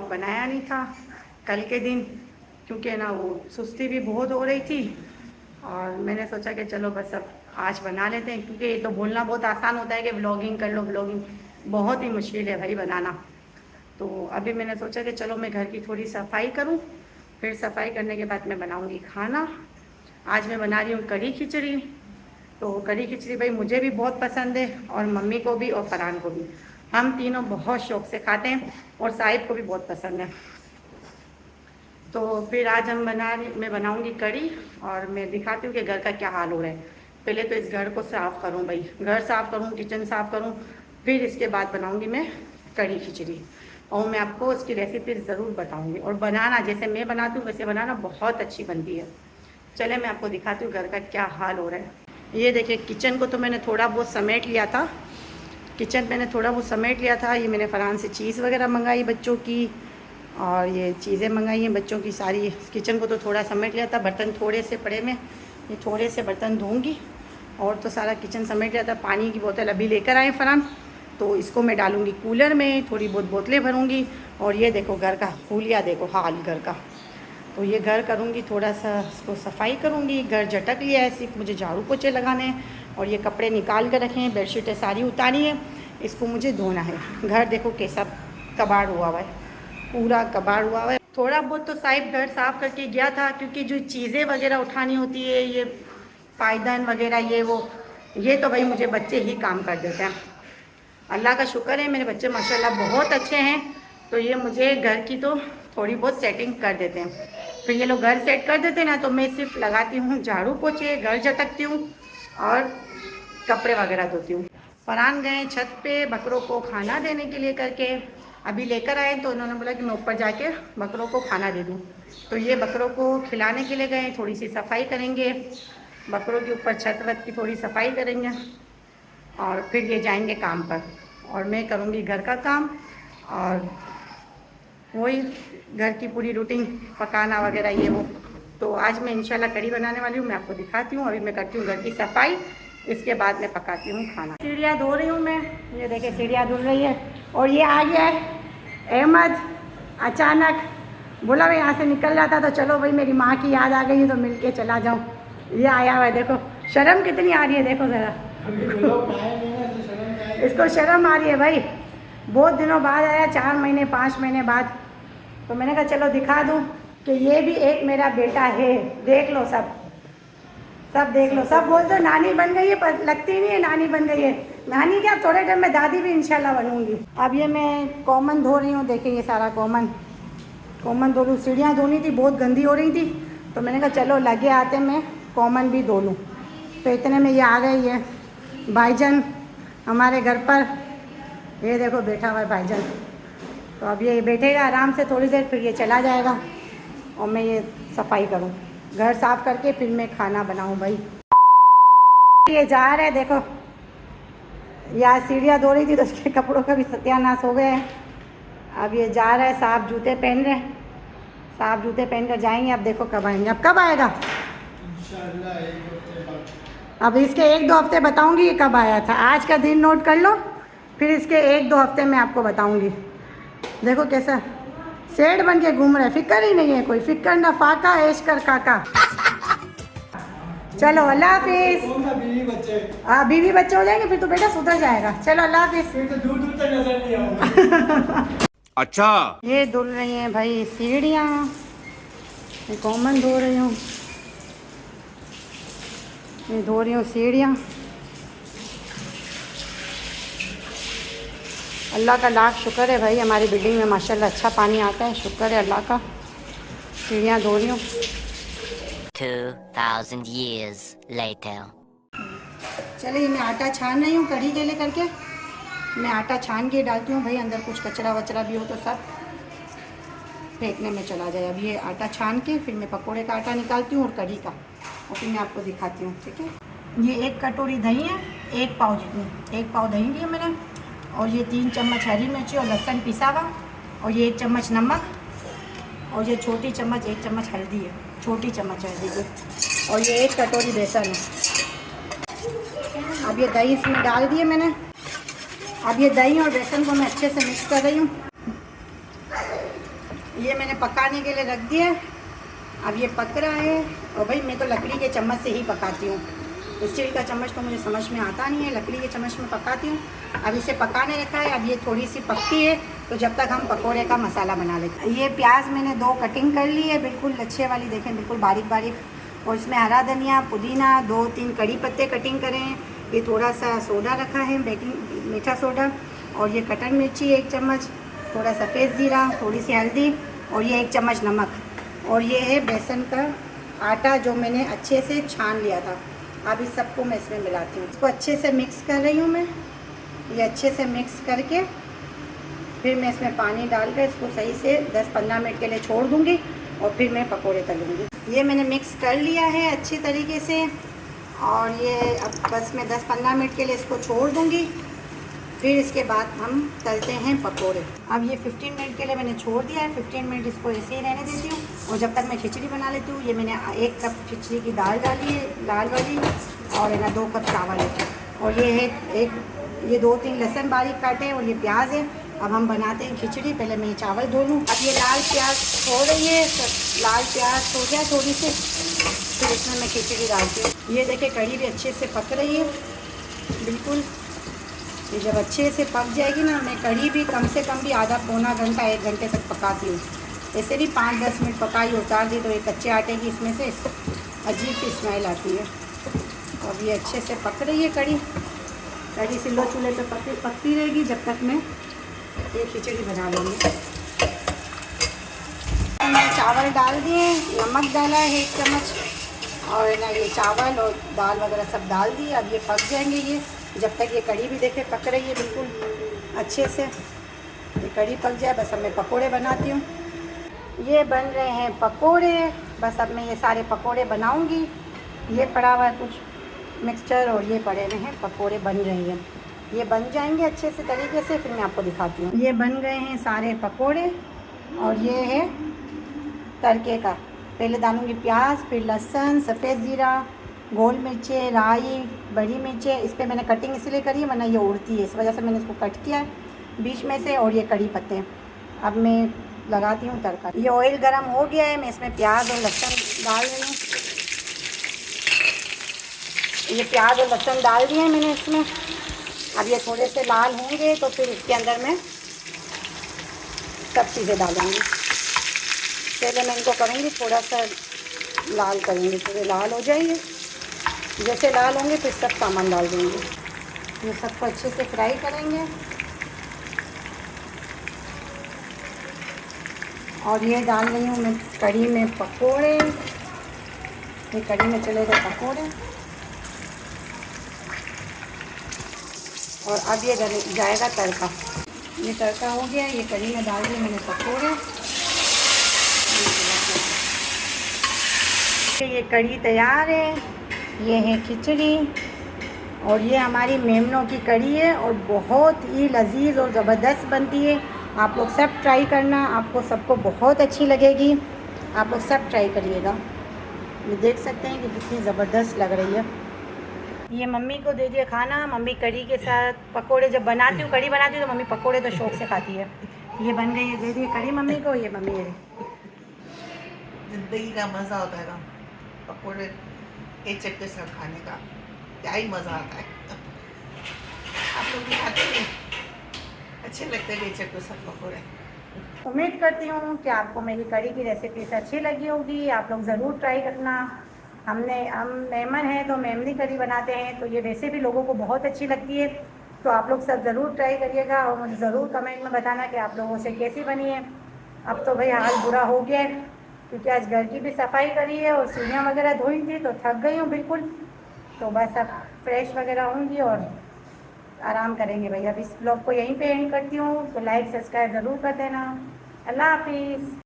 Vlog बनाया नहीं था कल के दिन, क्योंकि ना वो सुस्ती भी बहुत हो रही थी और मैंने सोचा कि चलो बस अब आज बना लेते हैं, क्योंकि ये तो बोलना बहुत आसान होता है कि व्लॉगिंग कर लो, व्लॉगिंग बहुत ही मुश्किल है भाई बनाना। तो अभी मैंने सोचा कि चलो मैं घर की थोड़ी सफाई करूं, फिर सफाई करने के बाद मैं बनाऊंगी खाना। आज मैं बना रही हूँ कढ़ी खिचड़ी। तो कढ़ी खिचड़ी भाई मुझे भी बहुत पसंद है और मम्मी को भी और फरहान को भी, हम तीनों बहुत शौक़ से खाते हैं और साहिब को भी बहुत पसंद है। तो फिर आज मैं बनाऊंगी कढ़ी और मैं दिखाती हूँ कि घर का क्या हाल हो रहा है। पहले तो इस घर को साफ़ करूँ भाई, घर साफ़ करूँ, किचन साफ़ करूँ, फिर इसके बाद बनाऊंगी मैं कढ़ी खिचड़ी और मैं आपको उसकी रेसिपी ज़रूर बताऊंगी। और बनाना जैसे मैं बनाती हूँ वैसे बनाना बहुत अच्छी बनती है। चले मैं आपको दिखाती हूँ घर का क्या हाल हो रहा है। ये देखिए किचन को तो मैंने थोड़ा बहुत समेट लिया था, ये मैंने फरहान से चीज़ वगैरह मंगाई बच्चों की और ये चीज़ें मंगाई हैं बच्चों की सारी। किचन को तो थोड़ा समेट लिया था, बर्तन थोड़े से पड़े में, ये थोड़े से बर्तन धोऊंगी और तो सारा किचन समेट लिया था। पानी की बोतल अभी लेकर आए फरहान, तो इसको मैं डालूँगी कूलर में, थोड़ी बहुत बोतलें भरूँगी। और ये देखो घर का हुलिया, देखो हाल घर का। तो ये घर करूँगी, थोड़ा सा इसको सफाई करूँगी। घर झटक लिया है, सिर्फ मुझे झाड़ू पोछे लगाने हैं और ये कपड़े निकाल कर रखे हैं, बेडशीटें सारी उतारी हैं, इसको मुझे धोना है। घर देखो कैसा कबाड़ हुआ हुआ है, पूरा कबाड़ हुआ हुआ है। थोड़ा बहुत तो साहिब घर साफ़ करके गया था, क्योंकि जो चीज़ें वगैरह उठानी होती है, ये पायदान वगैरह ये तो भाई मुझे बच्चे ही काम कर देते हैं। अल्लाह का शुक्र है मेरे बच्चे माशाल्लाह बहुत अच्छे हैं, तो ये मुझे घर की तो थोड़ी बहुत सेटिंग कर देते हैं। फिर ये लोग घर सेट कर देते हैं ना, तो मैं सिर्फ लगाती हूँ झाड़ू पोछे, घर झटकती हूँ और कपड़े वगैरह धोती हूँ। फरहान गए छत पे बकरों को खाना देने के लिए करके, अभी लेकर आए तो उन्होंने बोला कि मैं ऊपर जाके बकरों को खाना दे दूँ। तो ये बकरों को खिलाने के लिए गए, थोड़ी सी सफाई करेंगे, बकरों के ऊपर छत वत की थोड़ी सफाई करेंगे और फिर ये जाएंगे काम पर और मैं करूँगी घर का काम और वही घर की पूरी रूटीन, पकाना वगैरह ये वो। तो आज मैं इंशाल्लाह कढ़ी बनाने वाली हूँ, मैं आपको दिखाती हूँ। अभी मैं करती हूँ घर की सफाई, इसके बाद मैं पकाती हूँ खाना। सीढ़ियाँ धो रही हूँ मैं, ये देखिए सीढ़ियाँ धुल रही है। और ये आ गया है अहमद, अचानक बोला भाई यहाँ से निकल जाता तो चलो भाई मेरी माँ की याद आ गई है तो मिल के चला जाऊँ। ये आया हुआ है, देखो शर्म कितनी आ रही है, देखो ज़रा इसको शर्म आ रही है भाई, बहुत दिनों बाद आया, 4 महीने 5 महीने बाद। तो मैंने कहा चलो दिखा दूँ कि ये भी एक मेरा बेटा है। देख लो सब देख लो, सब बोल दो नानी बन गई है, पर लगती नहीं है नानी बन गई है। नानी क्या, थोड़े टाइम में दादी भी इंशाल्लाह बनूंगी। अब ये मैं कॉमन धो रही हूँ, देखिए ये सारा कॉमन धो लूँ। सीढ़ियाँ धोनी थी, बहुत गंदी हो रही थी, तो मैंने कहा चलो लगे आते मैं कॉमन भी धो लूँ। तो इतने में ये आ गई है भाईजान हमारे घर पर, ये देखो बैठा हुआ है भाईजान। तो अब ये बैठेगा आराम से थोड़ी देर, फिर ये चला जाएगा और मैं ये सफाई करूँ, घर साफ़ करके फिर मैं खाना बनाऊँ भाई। ये जा रहा है, देखो यहाँ सीढ़ियाँ धो रही थी तो उसके कपड़ों का भी सत्यानाश हो गया है। अब ये जा रहा है, साफ़ जूते पहन रहे, साफ़ जूते पहन कर जाएंगे। अब देखो कब आएंगे, अब कब आएगा इंशाल्लाह 1 हफ्ते बाद। अब इसके 1-2 हफ्ते बताऊँगी ये कब आया था। आज का दिन नोट कर लो, फिर इसके 1-2 हफ्ते में आपको बताऊँगी। देखो कैसा सेठ बन के घूम रहा है, फिक्र ही नहीं है कोई, फिक्र ना फाका ऐश कर काका। चलो अल्लाह हाफिज। बीवी बच्चे हो जाएंगे फिर तो बेटा सुधर जाएगा। चलो अल्लाह हाफिज। फिर तो दूर तक नजर नहीं आऊंगा। अच्छा, ये धुल रही हैं भाई सीढ़ियाँ, मैं कॉमन धो रही हूँ, मैं धो रही हूँ सीढ़ियाँ। अल्लाह का लाख शुक्र है भाई, हमारी बिल्डिंग में माशाल्लाह अच्छा पानी आता है, शुक्र है अल्लाह का। सीढ़ियाँ धो रही हूँ। 2000 years later. चलिए मैं आटा छान रही हूँ कढ़ी के लिए करके। मैं आटा छान के डालती हूँ भाई, अंदर कुछ कचरा वचरा भी हो तो सब फेंकने में चला जाए। अब ये आटा छान के फिर मैं पकोड़े का आटा निकालती हूँ और कढ़ी का, और फिर मैं आपको दिखाती हूँ, ठीक है। ये 1 कटोरी दही है, 1 पाव जितनी, 1 पाव दही लिया मैंने। और ये 3 चम्मच हरी मिर्ची और लहसुन पिसा हुआ, और ये 1 चम्मच नमक, और ये छोटी चम्मच 1 चम्मच हल्दी है, छोटी चम्मच हल्दी की, और ये 1 कटोरी बेसन है। अब ये दही इसमें डाल दिए मैंने। अब ये दही और बेसन को मैं अच्छे से मिक्स कर रही हूँ। ये मैंने पकाने के लिए रख दिया। अब ये पक रहा है। और भाई मैं तो लकड़ी के चम्मच से ही पकाती हूँ, स्टील का चम्मच तो मुझे समझ में आता नहीं है, लकड़ी के चम्मच में पकाती हूँ। अब इसे पकाने रखा है। अब ये थोड़ी सी पकती है तो जब तक हम पकोड़े का मसाला बना लेते हैं। ये प्याज मैंने 2 कटिंग कर ली है, बिल्कुल अच्छे वाली, देखें बिल्कुल बारीक बारीक। और इसमें हरा धनिया, पुदीना, 2-3 कड़ी पत्ते कटिंग करें हैं। ये थोड़ा सा सोडा रखा है, बेकिंग मीठा सोडा। और ये कटन मिर्ची 1 चम्मच, थोड़ा सफ़ेद ज़ीरा, थोड़ी सी हल्दी, और ये 1 चम्मच नमक। और ये है बेसन का आटा जो मैंने अच्छे से छान लिया था। अब इस सबको मैं इसमें मिलाती हूँ। इसको अच्छे से मिक्स कर रही हूँ मैं। ये अच्छे से मिक्स करके फिर मैं इसमें पानी डालकर इसको सही से 10-15 मिनट के लिए छोड़ दूँगी और फिर मैं पकोड़े तलूँगी। ये मैंने मिक्स कर लिया है अच्छे तरीके से। और ये अब बस मैं 10-15 मिनट के लिए इसको छोड़ दूँगी, फिर इसके बाद हम तलते हैं पकोड़े। अब ये 15 मिनट के लिए मैंने छोड़ दिया है। 15 मिनट इसको ऐसे ही रहने देती हूँ। और जब तक मैं खिचड़ी बना लेती हूँ, ये मैंने 1 कप खिचड़ी की दाल डाली है, लाल वाली, और है ना 2 कप चावल है। और ये है ये 2-3 लहसुन बारीक काटे हैं, और ये प्याज है। अब हम बनाते हैं खिचड़ी। पहले मैं ये चावल धो लूँ। अब ये लाल प्याज हो रही है, लाल प्याज हो जाए थोड़ी सी, फिर इसमें मैं खिचड़ी डालती हूँ। ये देखिए कढ़ी भी अच्छे से पक रही है बिल्कुल। ये जब अच्छे से पक जाएगी ना, मैं कढ़ी भी कम से कम भी आधा पौना घंटा 1 घंटे तक पकाती हूँ। ऐसे भी 5-10 मिनट पकाई, उतार दी तो ये कच्चे आटे की इसमें से अजीब सी स्मेल आती है। अब ये अच्छे से पक रही है कढ़ी। कढ़ी सिल्लो चूल्हे पे पकती रहेगी जब तक मैं ये खिचड़ी बना लूँगी। मैंने चावल डाल दिए, नमक डाला है 1 चम्मच, और ना ये चावल और दाल वगैरह सब डाल दिए। अब ये पक जाएंगे ये, जब तक ये कढ़ी भी देखे पक रही है बिल्कुल अच्छे से। ये कढ़ी पक जाए बस अब मैं पकोड़े बनाती हूँ। ये बन रहे हैं पकोड़े। बस अब मैं ये सारे पकोड़े बनाऊँगी। ये पड़ा हुआ है कुछ मिक्सचर, और ये पड़े हुए हैं पकोड़े बन रहे हैं। ये बन जाएंगे अच्छे से तरीके से, फिर मैं आपको दिखाती हूँ। ये बन गए हैं सारे पकोड़े। और ये है तड़के का, पहले डालूँगी प्याज, फिर लहसुन, सफ़ेद ज़ीरा, गोल मिर्चें, राई, बड़ी मिर्चें। इस पर मैंने कटिंग इसलिए करी है वरना ये उड़ती है, इस वजह से मैंने इसको कट किया है बीच में से। और ये कड़ी पत्ते। अब मैं लगाती हूँ तड़का। ये ऑयल गरम हो गया है, मैं इसमें प्याज और लहसुन डाल रही हूँ। ये प्याज और लहसुन डाल दिए हैं मैंने इसमें। अब ये थोड़े से लाल होंगे तो फिर इसके अंदर मैं सब चीज़ें डालूँगी। पहले मैं इनको करूँगी थोड़ा सा लाल करूँगी, थोड़े लाल हो जाएंगे। जैसे लाल होंगे फिर सब सामान डाल दूँगी। ये सबको अच्छे से फ्राई करेंगे। और ये डाल रही हूँ मैं कढ़ी में पकोड़े। ये कढ़ी में चले गए पकोड़े। और अब ये जाएगा तड़का। ये तड़का हो गया, ये कढ़ी में डाल दिए मैंने पकोड़े। ये कढ़ी तैयार है। ये है खिचड़ी, और ये हमारी मेमनों की कढ़ी है, और बहुत ही लजीज और ज़बरदस्त बनती है। आप लोग सब ट्राई करना, आपको सबको बहुत अच्छी लगेगी। आप लोग सब ट्राई करिएगा। ये देख सकते हैं कि कितनी ज़बरदस्त लग रही है। ये मम्मी को दे दिया खाना। मम्मी कढ़ी के साथ पकोड़े जब बनाती हूँ, कढ़ी बनाती हूँ तो मम्मी पकोड़े तो शौक से खाती है। ये बन गई है, दे दिए कढ़ी मम्मी को। ये मम्मी है, जिंदगी का मज़ा होता है ना पकोड़े एक चक्के साथ खाने का, क्या ही मज़ा आता है। आप लोग भी खाते हैं? अच्छे लगते हैं बेचक के साथ पकोड़े। उम्मीद करती हूँ कि आपको मेरी कढ़ी की रेसिपी अच्छी लगी होगी। आप लोग ज़रूर ट्राई करना। हम मेहमान हैं तो मेमनी कढ़ी बनाते हैं, तो ये वैसे भी लोगों को बहुत अच्छी लगती है। तो आप लोग सब ज़रूर ट्राई करिएगा, और मुझे ज़रूर कमेंट में बताना कि आप लोगों से कैसी बनी है। अब तो भाई हाल बुरा हो गया है, क्योंकि आज घर की भी सफाई करी है और सीढ़ियाँ वगैरह धोई थी, तो थक गई हूँ बिल्कुल। तो बस अब फ्रेश वगैरह होंगी और आराम करेंगे भाई। अब इस ब्लॉग को यहीं पे एंड करती हूँ। तो लाइक सब्सक्राइब ज़रूर कर देना। अल्लाह हाफिज़।